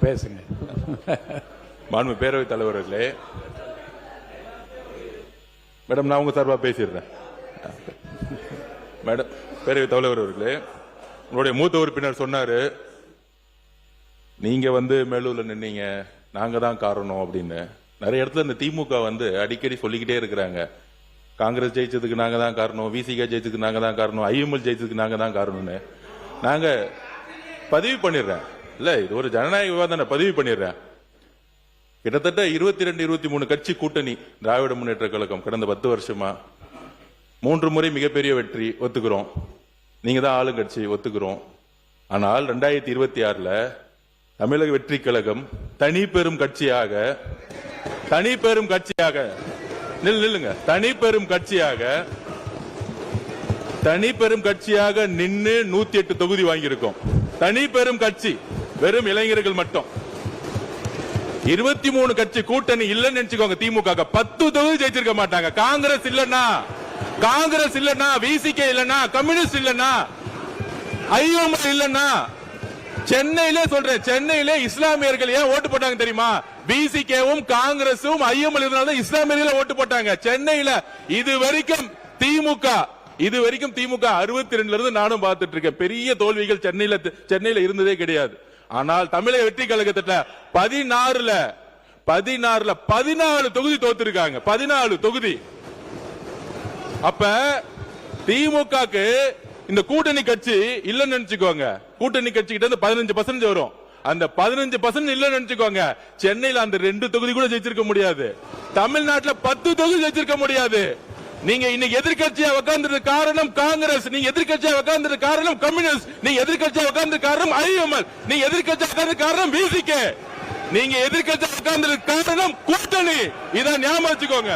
பேசுங்க. மாண்பு பேரவைத் தலைவர்களே, மேடம் நான் உங்க சார்பா பேசிடுறேன். மேடம் பேரவைத் தலைவர் அவர்களே, உங்களுடைய மூத்த உறுப்பினர் சொன்னாரு, நீங்க மேலூர்ல நின்னீங்க, நாங்க தான் காரணம் அப்படின்னு. நிறைய இடத்துல இந்த திமுக அடிக்கடி சொல்லிக்கிட்டே இருக்கிறாங்க, காங்கிரஸ் ஜெயிச்சதுக்கு நாங்க தான் காரணம், விசிக ஜெயிச்சதுக்கு நாங்க தான் காரணம், ஐஎம்எல் ஜெயிச்சதுக்கு நாங்க தான் காரணம்னு. நாங்க பதிவு பண்ணிடுறேன், இல்ல இது ஒரு ஜனநாயக விவாதம், பதிவு பண்ணிடுறேன். கிட்டத்தட்ட 22-23 கட்சி கூட்டணி திராவிட முன்னேற்ற கழகம் கடந்த 10 வருஷமா 3 முறை மிகப்பெரிய வெற்றி, ஒத்துக்கிறோம். நீங்க தான் ஆளுங்கட்சி, ஒத்துக்கிறோம். ஆனால் 2026ல தமிழக வெற்றி கழகம் தனி பெரும் கட்சியாக நில்லுங்க, தனி பெரும் கட்சியாக நின்னு 108 தொகுதி வாங்கியிருக்கோம். தனி பெரும் கட்சி, வெறும் இளைஞர்கள் மட்டும். 23 கட்சி கூட்டணி இல்லன்னு நினைச்சுக்கோங்க, திமுக 10 தொகுதி ஜெயிச்சிருக்க மாட்டாங்க. காங்கிரஸ் இல்லன்னா, விசிகே இல்லன்னா, கம்யூனிஸ்ட் இல்லன்னா, ஐஎம்எல் இல்லன்னா, சென்னையிலே சொல்றேன், சென்னையிலே இஸ்லாமியர்கள் ஏன் ஓட்டு போட்டாங்க தெரியுமா? விசிகேவும் காங்கிரசும் ஐஎம்எல் இருந்தால இஸ்லாமியர்கள் ஓட்டு போட்டாங்க சென்னையில. இது வரைக்கும் திமுக 62ல இருந்து நானும் பார்த்துட்டு இருக்கேன், பெரிய தோல்விகள் சென்னையில இருந்ததே கிடையாது. ஆனால் தமிழக வெற்றி கழகத்திட்ட 14ல 14 தொகுதி தோத்திருக்காங்க. 14 தொகுதி. அப்ப திமுகக்கு இந்த கூட்டணி கட்சி இல்லன்னு நினைச்சுக்கோங்க, கூட்டணி கட்சி கிட்ட 15% வரும். அந்த 15% இல்லன்னு நினைச்சுக்கோங்க, சென்னையில அந்த 2 தொகுதி கூட ஜெயிச்சிருக்க முடியாது. தமிழ்நாட்டுல 10 தொகுதி ஜெயிச்சிருக்க முடியாது. நீங்க இன்னைக்கு எதிர்கட்சியா உட்கார்ந்தது காரணம் காங்கிரஸ், நீங்க எதிர்கட்சியா உட்கார்ந்தது காரணம் கம்யூனிஸ்ட், நீங்க எதிர்கட்சியா உட்கார்ந்தது காரணம் ஐஎம்எல், நீங்க எதிர்கட்சியா உட்கார்ந்தது காரணம் விசிகே, நீங்க எதிர்கட்சியா உட்கார்ந்தது காரணம் கூட்டணி. இத ஞாபகம் வச்சுக்கோங்க.